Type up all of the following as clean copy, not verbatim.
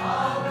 Gloria.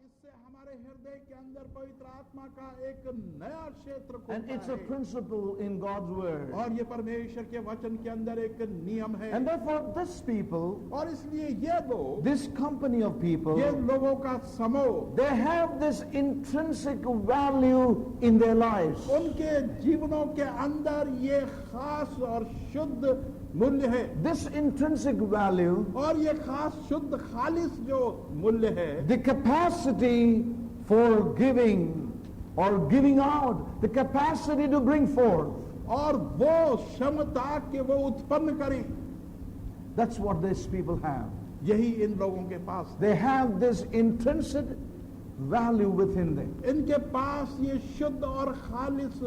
इससे हमारे हृदय के अंदर पवित्र आत्मा का एक नया क्षेत्र And it's खुलता a है principle in God's word. और ये परमेश्वर के वचन के अंदर एक नियम है And therefore, this people, और इसलिए ये लोग, this company of people, ये लोगों का समूह, they have this intrinsic value in their lives. उनके जीवनों के अंदर ये खास और शुद्ध मूल्य है This intrinsic value, और ये खास शुद्ध खालिस जो मूल्य है, the capacity for giving or giving out, the capacity to bring forth, और वो क्षमता के वो उत्पन्न करें, that's what these people have. यही इन लोगों के पास है। They have this intrinsic value within them. इनके पास ये शुद्ध और खालिस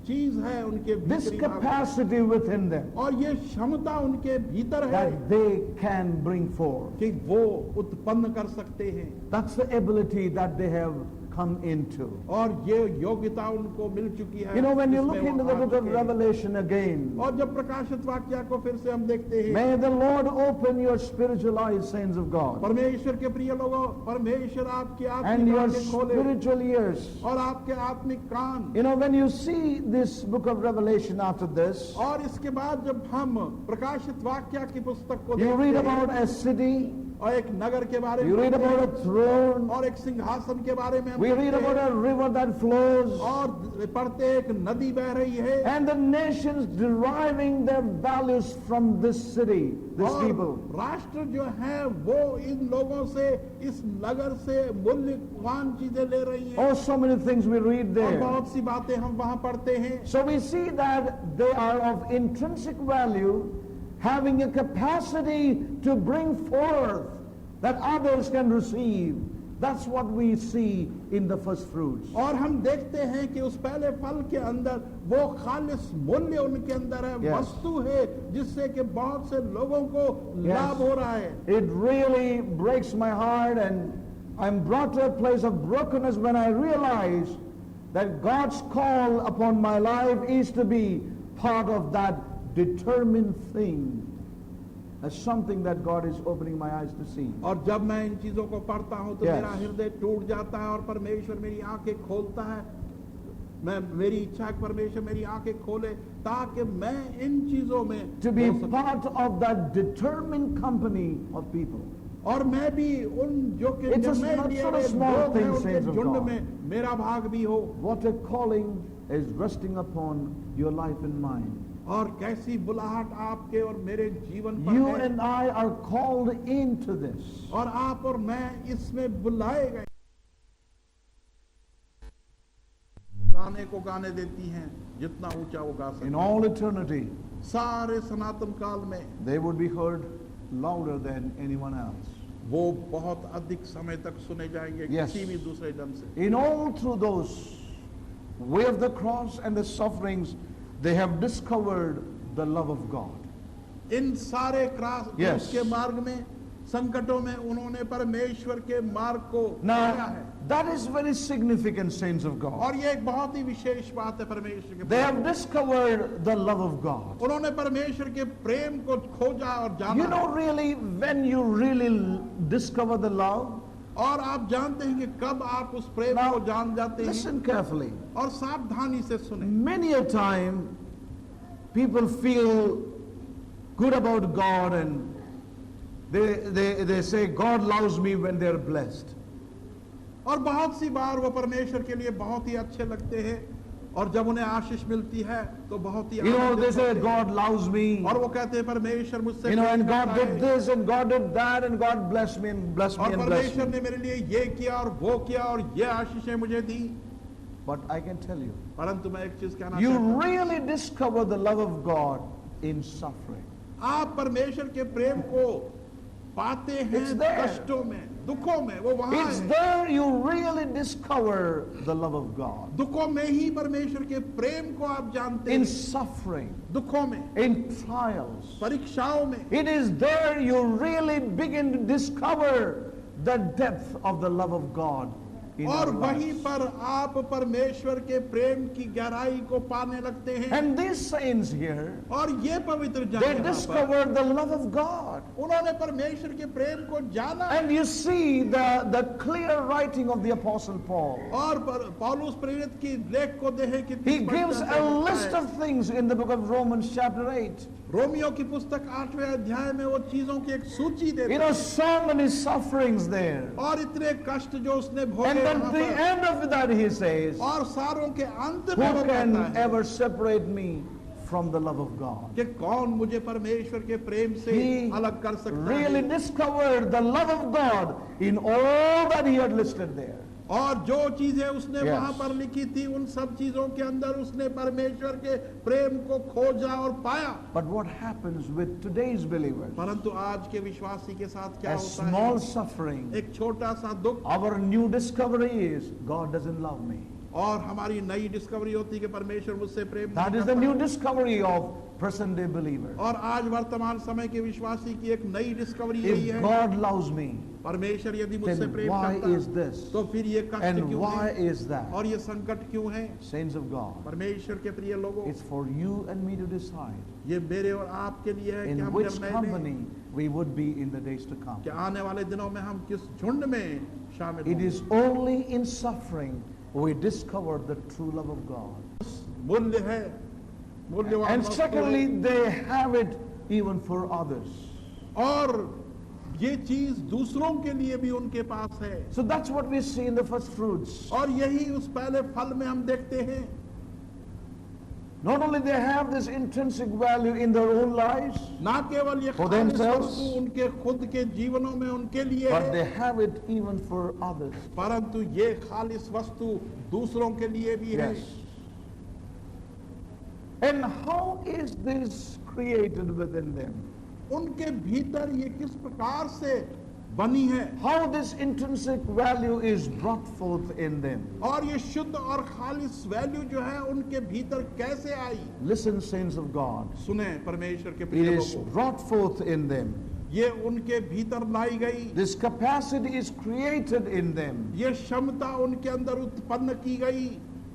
चीज है उनके This भीतरी भाग में। capacity within them और ये क्षमता उनके भीतर है that they can bring forth. कि वो उत्पन्न कर सकते हैं That's the ability that they have come into. और ये योग्यता उनको मिल चुकी है। You know, when you जिसमें look वो into the uh book of चुके हैं। Revelation again, और जब प्रकाशित वाक्य को फिर से हम देखते हैं, may the Lord open your spiritual eyes, saints of God, परमेश्वर के प्रिय लोगों, परमेश्वर आपकी and आत्मिक your आंखें खोले spiritual ears. और आपके आत्मिक कान। You know, when you see this book of Revelation after this, और इसके बाद जब हम प्रकाशित वाक्य की पुस्तक को you read देखते हैं about a city, और एक नगर के बारे में you read पढ़ते about हैं, a throne, और एक सिंहासन के बारे में हम we read पढ़ते about हैं, a river that flows, और पढ़ते एक नदी बह रही है and the nations deriving their values from this city, these और people. राष्ट्र जो है वो इन लोगों से, इस नगर से मूल्यवान चीजें ले रही हैं Oh, so many things we read और there. बहुत सी बातें हम वहां पढ़ते हैं। So we see that they are of intrinsic value, having a capacity to bring forth that others can receive. That's what we see in the first fruits. और हम देखते हैं कि उस पहले फल के अंदर वो खालिस मूल्य उनके अंदर है, Yes. वस्तु है जिससे कि बहुत से लोगों को Yes. लाभ हो रहा है। It really breaks my heart, and I'm brought to a place of brokenness when I realize that God's call upon my life is to be part of that determined thing, as something that God is opening my eyes to see. और जब मैं इन चीजों को पढ़ता हूं तो Yes. मेरा हृदय टूट जाता है और परमेश्वर मेरी आंखें खोलता है। मेरी इच्छा है कि परमेश्वर मेरी आंखें खोले ताकि मैं इन चीजों में To be हो सकूं। part of that determined company of people. और मैं भी उन जो कि It's a निर्णय not लिए sort of गए small लोग हैं thing, उनके saints of झुंड God. में मेरा भाग भी हो। What a calling is resting upon your life and mine. और कैसी बुलाहट आपके और मेरे जीवन पर You है and I are called into this. और आप और मैं इसमें बुलाए गए। गाने को गाने देती हैं जितना ऊंचा वो गा In सकते all eternity, सारे सनातन काल में they would be heard louder than anyone else. वो बहुत अधिक समय तक सुने जाएंगे Yes. किसी भी दूसरे ढंग से। In all through those way of the cross and the sufferings, they have discovered the love of God. इन सारे क्रास Yes. के मार्ग में, संकटों में उन्होंने परमेश्वर के मार्ग को पाया Now, है। that is very significant, saints of God. और ये एक बहुत ही विशेष बात है परमेश्वर के They Prem. have discovered the love of God. उन्होंने परमेश्वर के प्रेम को खोजा और जाना। You know, really, when you really discover the love, और आप जानते हैं कि कब आप उस प्रेम Now, को जान जाते हैं। listen carefully. और सावधानी से सुने। Many a time, people feel good about God, and they say, God loves me when they're blessed. और बहुत सी बार वो परमेश्वर के लिए बहुत ही अच्छे लगते हैं और जब उन्हें आशीष मिलती है तो बहुत ही You know, they आनंदित say, होते हैं। God loves me. और वो कहते हैं परमेश्वर मुझसे You know, and Prem God करता did है। this, and God did that, and God blessed me and blessed me और and blessed परमेश्वर me. ने मेरे लिए ये किया और वो किया और ये आशीषें मुझे दी। But I can tell you, परंतु मैं एक चीज कहना you चाहता हूं, really discover the love of God in suffering. आप परमेश्वर के प्रेम को पाते It's हैं there. कष्टों में, दुखों में, वो वहां It's है। there you really discover the love of God. दुखों में ही परमेश्वर के प्रेम को आप जानते In हैं। suffering, दुखों में, in trials. परीक्षाओं में, It is there you really begin to discover the depth of the love of God in और our वहीं lives. पर आप परमेश्वर के प्रेम की गहराई को पाने लगते हैं। And these saints here, और ये पवित्र जन they यहाँ पर, discovered the love of God. उन्होंने परमेश्वर के प्रेम को जाना। And you see the clear writing of the Apostle Paul. और पौलुस प्रेरित की लेख को देखें कि He gives a list of things in the book of Romans chapter 8. Romeo की पुस्तक 8वें अध्याय में वो चीजों की एक सूची देता You know, है so many sufferings there. और इतने कष्ट जो उसने And भोगे at वहाँ the पर, end of that he says, और सारों के अंत में वो who can कहता है ever separate me from the love of God? कि कौन मुझे परमेश्वर के प्रेम से He अलग कर सकता really है। discovered the love of God in all that he had listed there. और जो चीजें उसने Yes. वहां पर लिखी थी उन सब चीजों के अंदर उसने परमेश्वर के प्रेम को खोजा और पाया। But what happens with today's believers? परंतु आज के विश्वासी के साथ क्या A होता small है? suffering. एक छोटा सा दुख Our new discovery is God doesn't love me. और हमारी नई डिस्कवरी होती है कि परमेश्वर मुझसे प्रेम That नहीं is the new करता। discovery of present day believers. और आज वर्तमान समय के विश्वासी की एक नई डिस्कवरी यही If है, God loves me, परमेश्वर यदि मुझसे then प्रेम why करता is this? तो फिर ये कष्ट And क्यों why है is that? और ये संकट क्यों है? Saints of God, परमेश्वर के प्रिय लोगों, it's for you and me to decide ये मेरे और आपके लिए है कि in हम which निर्णय लें company we would be in the days to come. कि आने वाले दिनों में हम किस झुंड में शामिल It होंगे। is only in suffering we discover the true love of God. मूल्य है, मूल्यवान And वस्तु secondly, है। they have it even for others. और ये चीज दूसरों के लिए भी उनके पास है। So that's what we see in the first fruits. और यही उस पहले फल में हम देखते हैं। Not only they have this intrinsic value in their own lives, ना केवल ये For खालिस themselves, वस्तु उनके खुद के जीवनों में उनके लिए but है, they have it even for others. परंतु ये खालिस वस्तु दूसरों के लिए भी है। Yes. And how is this created within them? उनके भीतर ये किस प्रकार से बनी है How this intrinsic value is brought forth in them? और ये शुद्ध और खालिस वैल्यू जो है उनके भीतर कैसे आई? Listen, saints of God. सुने परमेश्वर के It प्रिय is लोगों, brought forth in them. ये उनके भीतर लाई गई, This capacity is created in them ये क्षमता उनके अंदर उत्पन्न की गई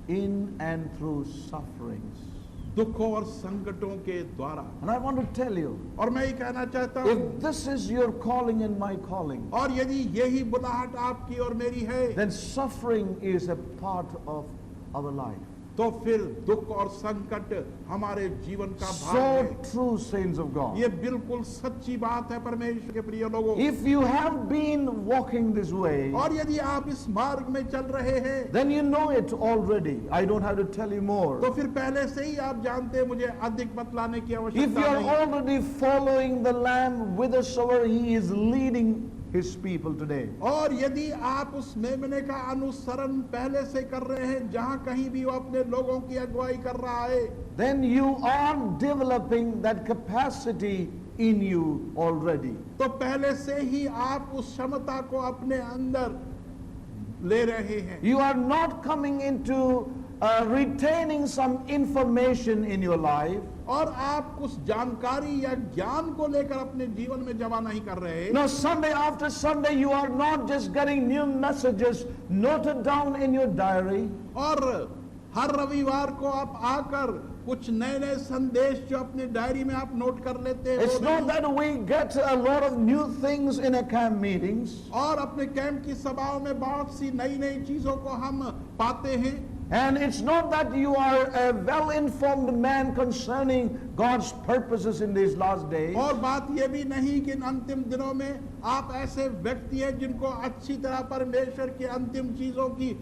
in and through sufferings. दुखों और संकटों के द्वारा। And I want to tell you, और मैं ये कहना चाहता हूँ, if this is your calling and my calling, और यदि यही बुलाहट आपकी और मेरी है, then suffering is a part of our life. तो फिर दुख और संकट हमारे जीवन का भाग है। So true, saints of God. ये बिल्कुल सच्ची बात है परमेश्वर के प्रिय लोगों। If you have been walking this way, और यदि आप इस मार्ग में चल रहे हैं, then you know it already. I don't have to tell you more. तो फिर पहले से ही आप जानते हैं, मुझे अधिक बतलाने की If आवश्यकता you are नहीं। already following the Lamb whithersoever he is leading his people today, और यदि आप उस मेमने का अनुसरण पहले से कर रहे हैं, जहां कहीं भी वो अपने लोगों की अगुवाई कर रहा है, then you are developing that capacity in you already. तो पहले से ही आप उस क्षमता को अपने अंदर ले रहे हैं। You are not coming into retaining some information in your life. और आप कुछ जानकारी या ज्ञान को लेकर अपने जीवन में जमा नहीं कर रहे। Now, Sunday after Sunday, you are not just getting new messages noted down in your diary. और हर रविवार को आप आकर कुछ नए नए संदेश जो अपने डायरी में आप नोट कर लेते हैं, It's वो not नहीं। that we get a lot of new things in a camp meetings. और अपने कैंप की सभाओं में बहुत सी नई नई चीजों को हम पाते हैं। And it's not that you are a well-informed man concerning God's purposes in these last days. और बात ये भी नहीं कि इन अंतिम दिनों में आप ऐसे व्यक्ति हैं जिनको अच्छी तरह परमेश्वर की अंतिम चीजों की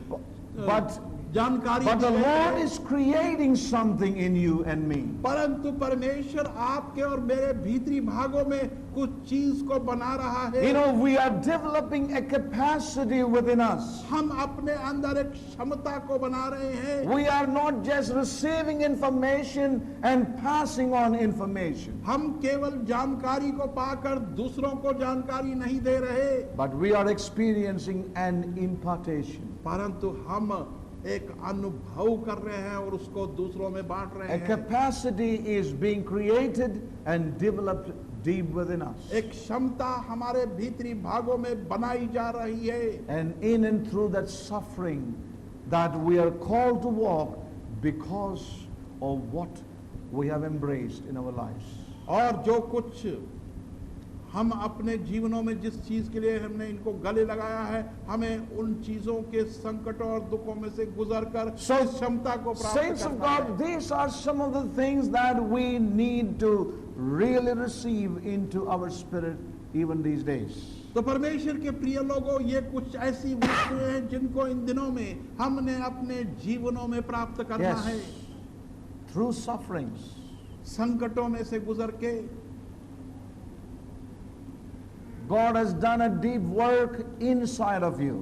But जानकारी But the दी गई Lord है। is creating something in you and me. परंतु परमेश्वर आपके और मेरे भीतरी भागों में कुछ चीज को बना रहा है। You know, we are developing a capacity within us. हम अपने अंदर एक क्षमता को बना रहे हैं। We are not just receiving information and passing on information, हम केवल जानकारी को पाकर दूसरों को जानकारी नहीं दे रहे, but we are experiencing an impartation. परंतु हम एक अनुभव कर रहे हैं और उसको दूसरों में बांट रहे A हैं। capacity is being created and developed deep within us. एक क्षमता हमारे भीतरी भागों में बनाई जा रही है, And in and through that suffering that we are called to walk because of what we have embraced in our lives. और जो कुछ हम अपने जीवनों में जिस चीज के लिए हमने इनको गले लगाया है, हमें उन चीजों के संकटों और दुखों में से गुजरकर So, इस क्षमता को प्राप्त Saints of करना है। God, these are some of the things that we need to really receive into our spirit even these days. तो परमेश्वर के प्रिय लोगों, ये कुछ ऐसी वस्तुएं हैं जिनको इन दिनों में हमने अपने जीवनों में प्राप्त करना Yes, है, through sufferings. संकटों में से गुजर के। God has done a deep work inside of you.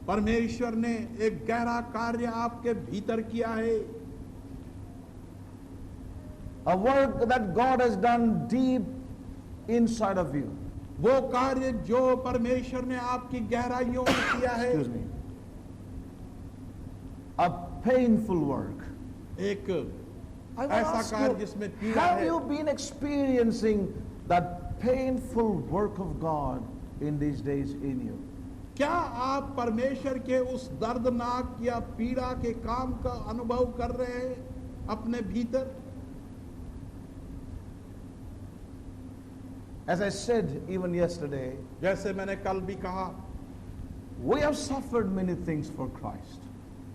परमेश्वर ने एक गहरा कार्य आपके भीतर किया है, A work that God has done deep inside of you. वो कार्य जो परमेश्वर ने आपकी गहराइयों में किया है, Excuse me. A painful work. एक I will ऐसा ask कार्य you, जिसमें पीड़ा have है। you been experiencing that painful work of God in these days in you? क्या आप परमेश्वर के उस दर्दनाक या पीड़ा के काम का अनुभव कर रहे हैं अपने भीतर? As I said even yesterday, जैसे मैंने कल भी कहा, we have suffered many things for Christ.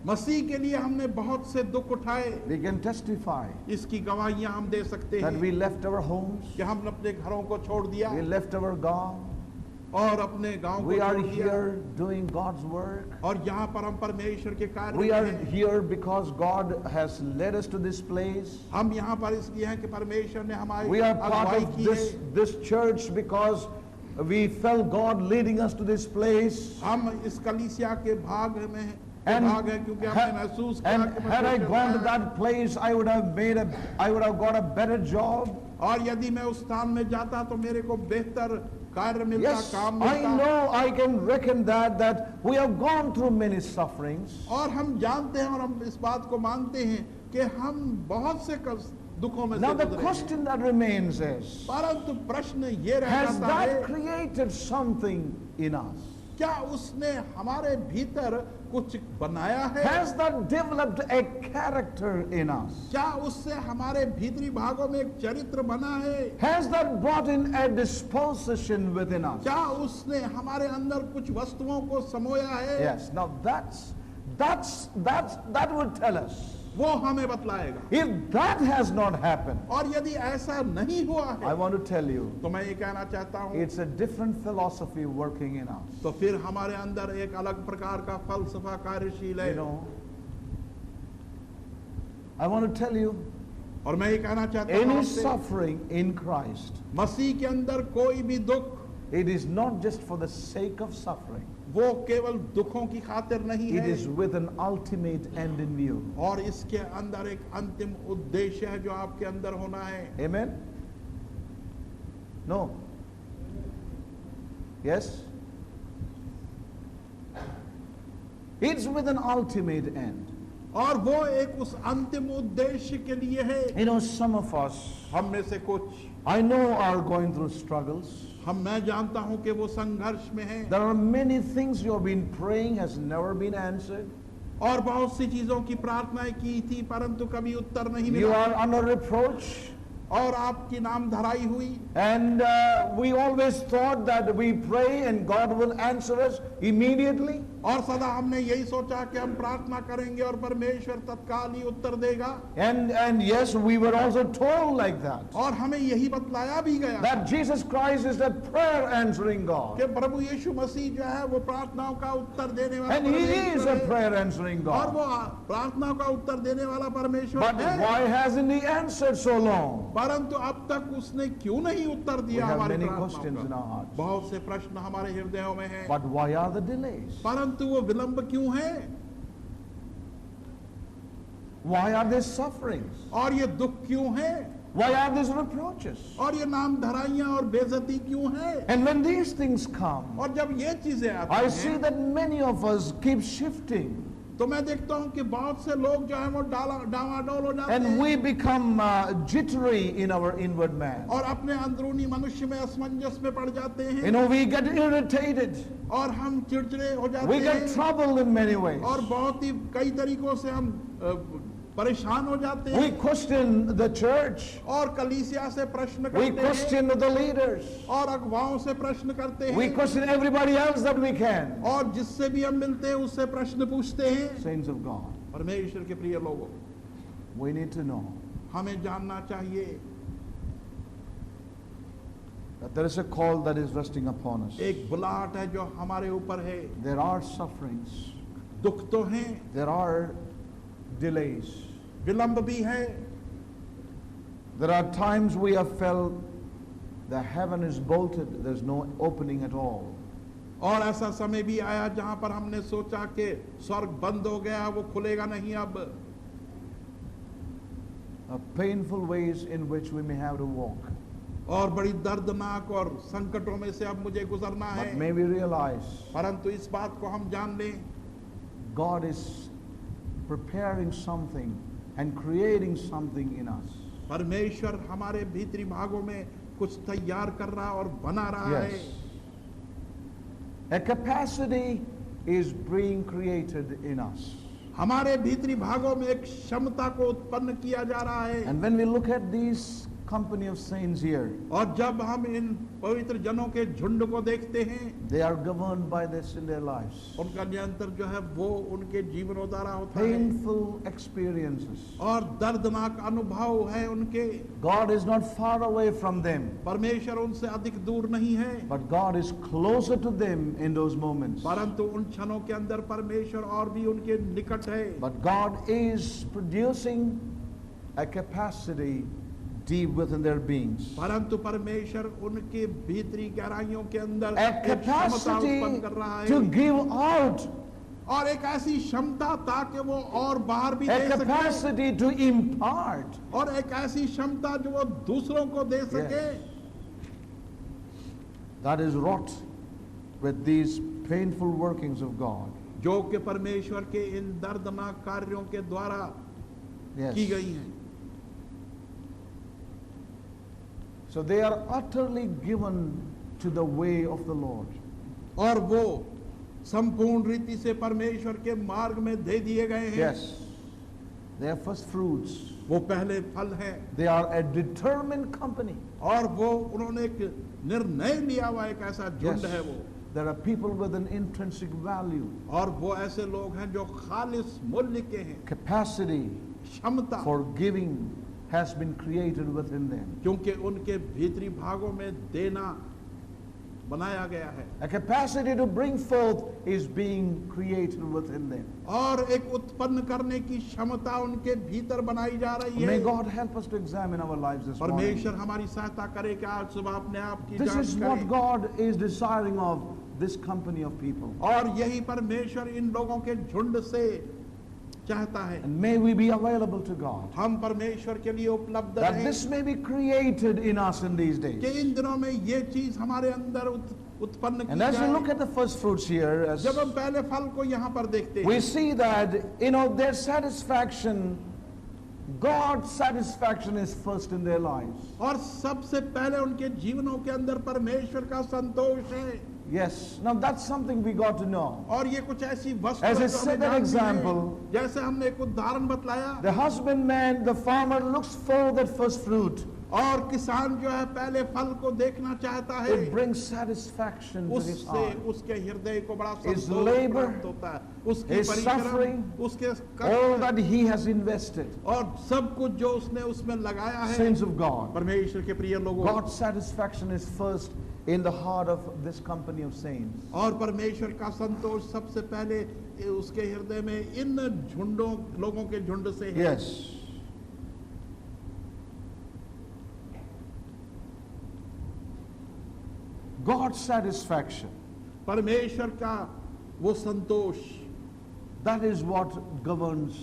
मसीह के लिए हमने बहुत से दुख उठाए। We can testify इसकी गवाहियां हम दे सकते that we हैं left our homes, कि हमने अपने घरों को छोड़ दिया we left our God, और अपने गांव को we are छोड़ दिया, here doing God's work. और यहाँ पर हम परमेश्वर के कार्य We में are हैं। here because God has led us to this place. हम यहाँ पर इसलिए हैं कि परमेश्वर ने हमारी We are part अगुवाई of की है। this church because we felt God leading us to this place. हम इस कलीसिया के भाग में हैं, And, भाग है क्योंकि हमने महसूस किया and कि had I परमेश्वर gone to है। that place, I would have got a better job. और यदि मैं उस स्थान में जाता तो मेरे को बेहतर कार्य मिलता, Yes, काम I मिलता। know, I can reckon that we have gone through many sufferings. और हम जानते हैं और हम इस बात को मानते हैं कि हम बहुत से दुखों में Now से the गुजरे हैं। question that remains is, परंतु प्रश्न ये रह has जाता that है, created something in us? क्या उसने हमारे भीतर कुछ बनाया है? Has that developed a character in us? क्या उससे हमारे भीतरी भागों में एक चरित्र बना है? Has that brought in a disposition within us? क्या उसने हमारे अंदर कुछ वस्तुओं को समोया है? Yes. Now that would tell us. वो हमें बतलाएगा। If that has not happened, और यदि ऐसा नहीं हुआ I है want to tell you, तो मैं ये कहना चाहता हूँ, it's a different philosophy working in us. तो फिर हमारे अंदर एक अलग प्रकार का फलसफा कार्यशील है। You know, I want to tell you, और मैं ये कहना चाहता हूँ any आपसे, suffering in Christ, मसीह के अंदर कोई भी दुख it is not just for the sake of suffering. वो केवल दुखों की खातिर नहीं It है, is with an ultimate end in view. और इसके अंदर एक अंतिम उद्देश्य है जो आपके अंदर होना है। Amen? No? Yes? It's with an ultimate end. और वो एक उस अंतिम उद्देश्य के लिए है। You know, some of us, हम में से कुछ, I know, are going through struggles. मैं जानता हूं कि वो संघर्ष में है, There are many things you have been praying has never been answered. और बहुत सी चीजों की प्रार्थनाएं की थी परंतु कभी उत्तर नहीं You मिला, are under reproach. और आपकी नाम धराई हुई। And we always thought that we pray and God will answer us immediately. और सदा हमने यही सोचा कि हम प्रार्थना करेंगे और परमेश्वर तत्काल ही उत्तर देगा, And yes, we were also told like that. और हमें यही बतलाया भी गया That Jesus Christ is a prayer answering God. कि प्रभु यीशु मसीह जो है वो प्रार्थनाओं का उत्तर देने वाला And He is परमेश्वर a है, prayer answering और God. वो प्रार्थनाओं का उत्तर देने वाला परमेश्वर But है। why hasn't He answered so long? परंतु अब तक उसने क्यों नहीं उत्तर We दिया have हमारी many प्रार्थनाओं questions in का? our hearts. बहुत से प्रश्न हमारे हृदयों में हैं, But why are the delays? परंतु वो विलंब क्यों है, Why are there sufferings? और ये दुख क्यों है, Why are these reproaches? और ये नाम धराइयां और बेइज्जती क्यों है? And when these things come, और जब ये चीजें आती I हैं, see that many of us keep shifting. तो मैं देखता हूँ कि बहुत से लोग जो है वो डावाडोल हो जाते And हैं we become jittery in our inward man. और अपने अंदरूनी मनुष्य में असमंजस में पड़ जाते You हैं know, we get irritated. और हम चिड़चिड़े हो जाते We get हैं troubled in many ways. और बहुत ही कई तरीकों से हम परेशान हो जाते We हैं question the church. और कलीसिया से प्रश्न We करते हैं question the leaders. और अगुवाओं से प्रश्न करते We हैं question everybody else that we can. और जिससे भी हम मिलते हैं उससे प्रश्न पूछते हैं। Saints of God, परमेश्वर के प्रिय लोगों, we need to know हमें जानना चाहिए that there is a call that is resting upon us. एक बुलाहट है जो हमारे ऊपर है। There are sufferings. दुख तो हैं, There are delays. विलंब भी है। There are times we have felt the heaven is bolted. There's no opening at all. और ऐसा समय भी आया जहां पर हमने सोचा कि स्वर्ग बंद हो गया, वो खुलेगा नहीं अब। Painful ways in which we may have to walk. और बड़ी दर्दनाक और संकटों में से अब मुझे गुजरना But है, may we realize परंतु इस बात को हम जान लें God is preparing something and creating something in us. परमेश्वर हमारे भीतरी भागों में कुछ तैयार कर रहा और बना रहा है। Yes. A capacity is being created in us. हमारे भीतरी भागों में एक क्षमता को उत्पन्न किया जा रहा है। And when we look at these company of saints here, और जब हम इन पवित्र जनों के झुंड को देखते हैं, they are governed by this in their lives. उनका नियंत्रण जो है वो उनके जीवनों द्वारा होता है Painful experiences. और दर्दनाक अनुभव है उनके। God is not far away from them, परमेश्वर उनसे अधिक दूर नहीं है, but God is closer to them in those moments. परंतु उन क्षणों के अंदर परमेश्वर और भी उनके निकट है। But God is producing a capacity deep within their beings. परंतु परमेश्वर उनके भीतरी गहराइयों के अंदर A एक क्षमता उत्पन्न capacity कर रहा to है give out. और एक ऐसी क्षमता ताकि वो और बाहर भी A दे सके capacity to impart. और एक ऐसी क्षमता जो वो दूसरों को दे सके। That is wrought with these painful workings of God. जो कि परमेश्वर के इन दर्दनाक कार्यों के द्वारा Yes. की गई हैं। So they are utterly given to the way of the Lord. और वो संपूर्ण रीति से परमेश्वर के मार्ग में दे दिए गए हैं। Yes. They are first fruits. वो पहले फल हैं They are a determined company. और वो उन्होंने एक निर्णय लिया हुआ एक ऐसा झुंड है वो। There are people with an intrinsic value, और वो ऐसे लोग हैं जो खालिस मूल्य के हैं। capacity क्षमता for giving has been created within them. क्योंकि उनके भीतरी भागों में देना बनाया गया है A capacity to bring forth is being created within them. और एक उत्पन्न करने की क्षमता उनके भीतर बनाई जा रही May है। God help us to examine our lives this morning. परमेश्वर हमारी सहायता करे कि आज सुबह अपने आप की This जांच is what करें God is desiring of this company of people. और यही परमेश्वर इन लोगों के झुंड से चाहता है। And may we be available to God, हम परमेश्वर के लिए उपलब्ध that रहें this may be created in us in these कि days. इन दिनों में ये चीज हमारे अंदर उत्पन्न की And as we look जाए। at the first fruits here, as जब हम पहले फल को यहाँ पर देखते we हैं see that, their satisfaction, God's satisfaction is first in their lives. और सबसे पहले उनके जीवनों के अंदर परमेश्वर का संतोष है। Yes, now that's something we got to know. और ये कुछ ऐसी वस्तु As है a जो हमें second जाननी है। example, जैसे हमने एक उदाहरण बतलाया The husbandman, the farmer looks for that first fruit. और किसान जो है पहले फल को देखना चाहता है It brings satisfaction to his उससे heart. उसके हृदय को बड़ा His संतोष labor, प्राप्त होता है उसकी his परिश्रम suffering, उसके All that कष्ट he has invested. और सब कुछ जो उसने उसमें लगाया है। Saints of God, परमेश्वर के प्रिय लोगों God's satisfaction is first in the heart of this company of saints. और परमेश्वर का संतोष सबसे पहले उसके हृदय में इन झुंडों लोगों के झुंड से है। Yes. God's satisfaction, परमेश्वर का वो संतोष that is what governs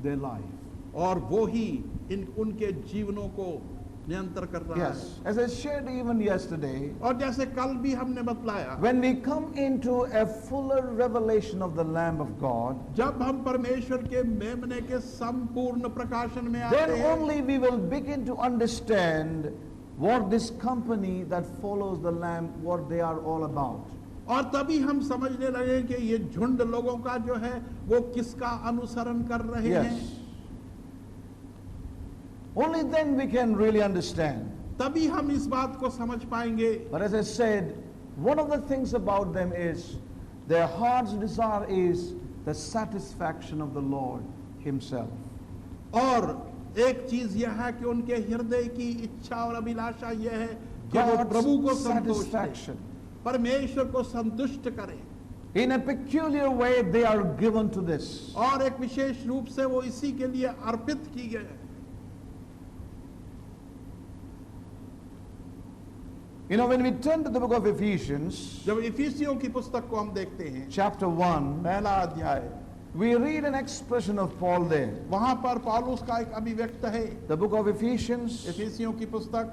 their life. और वो ही इन उनके जीवनों को नियंत्रण कर रहा Yes, है। as I shared even yesterday, और जैसे कल भी हमने बतलाया, when we come into a fuller revelation of the Lamb of God, जब हम परमेश्वर के मेमने के संपूर्ण प्रकाशन में then आते हैं, only we will begin to understand what this company that follows the Lamb, what they are all about. और तभी हम समझने लगे कि ये झुंड लोगों का जो है वो किसका अनुसरण कर रहे Yes. हैं। Only then we can really understand. तभी हम इस बात को समझ पाएंगे। But as I said, one of the things about them is their heart's desire is the satisfaction of the Lord Himself. और एक चीज यह है कि उनके हृदय की इच्छा और अभिलाषा यह है कि वो प्रभु को God's संतुष्ट satisfaction. परमेश्वर को संतुष्ट करें। In a peculiar way, they are given to this. और एक विशेष रूप से वो इसी के लिए अर्पित की गए। You know, when we turn to the book of Ephesians, जब इफिसियों की पुस्तक को हम देखते हैं, chapter 1, पहला अध्याय, we read an expression of Paul there. वहां पर पौलुस का एक अभिव्यक्त है। The book of Ephesians, इफिसियों की पुस्तक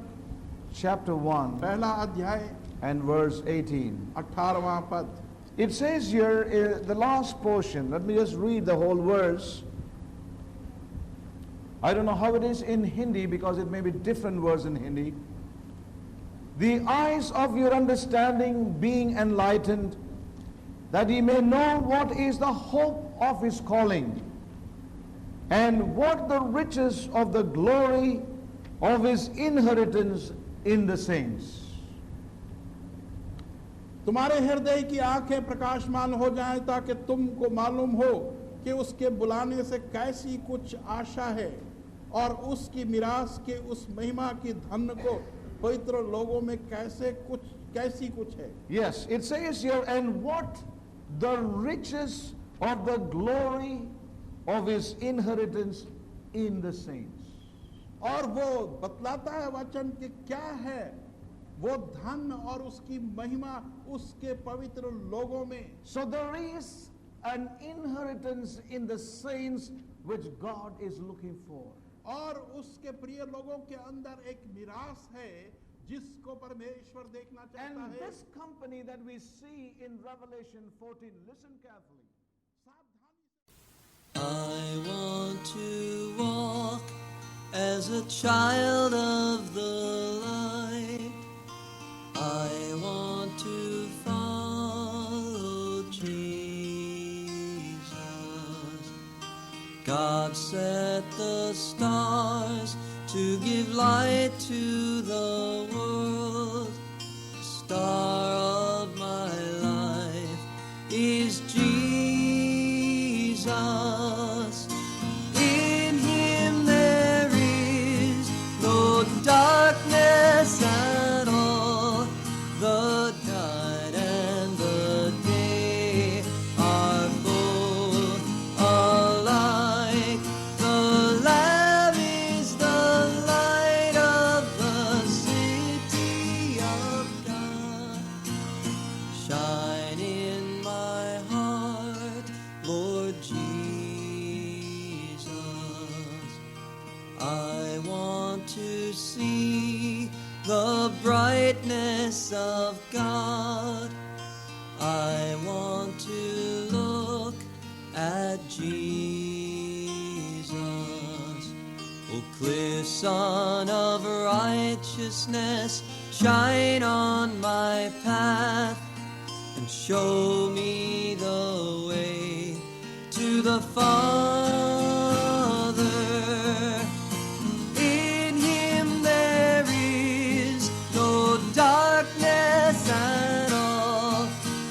chapter 1, पहला अध्याय and verse 18. 18वां पद। It says here, the last portion, let me just read the whole verse. I don't know how it is in Hindi because it may be different words in Hindi. The eyes of your understanding being enlightened, that ye may know what is the hope of his calling, and what the riches of the glory of his inheritance in the saints. तुम्हारे हृदय की आंखें प्रकाशमान हो जाएं ताकि तुमको मालूम हो कि उसके बुलाने से कैसी कुछ आशा है और उसकी मिरास के उस महिमा की धन को पवित्र लोगों में कैसी कुछ है। Yes, it says here, and what the riches of the glory of his inheritance in the saints. और वो बतलाता है वचन कि क्या है वो धन और उसकी महिमा उसके पवित्र लोगों में। So there is an inheritance in the saints which God is looking for. और उसके प्रिय लोगों के अंदर एक मिरास है जिसको परमेश्वर देखना चाहता And है। this company that we see in Revelation 14, listen carefully. I want to walk as a child of the light. I want to follow Jesus. God set the stars to give light to the world. The star of my life is Jesus. In him there is no darkness at all. The night and the day are both alike. The Lamb is the light of the city of God. Shine in my heart, Lord Jesus. I want to see the brightness of God. I want to look at Jesus. O clear sun of righteousness, shine on my path and show me the way to the Father. In him there is no darkness at all.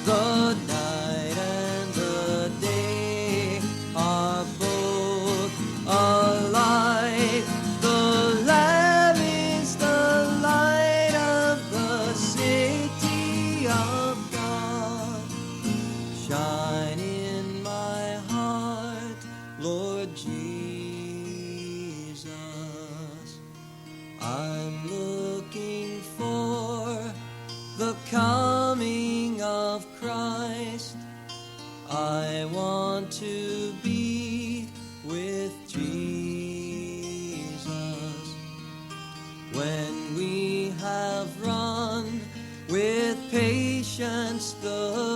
The night and the day are both alike. The Lamb is the light of the city of God. Shine in my heart, Lord Jesus. I'm looking for the coming of Christ. I want to be with Jesus. When the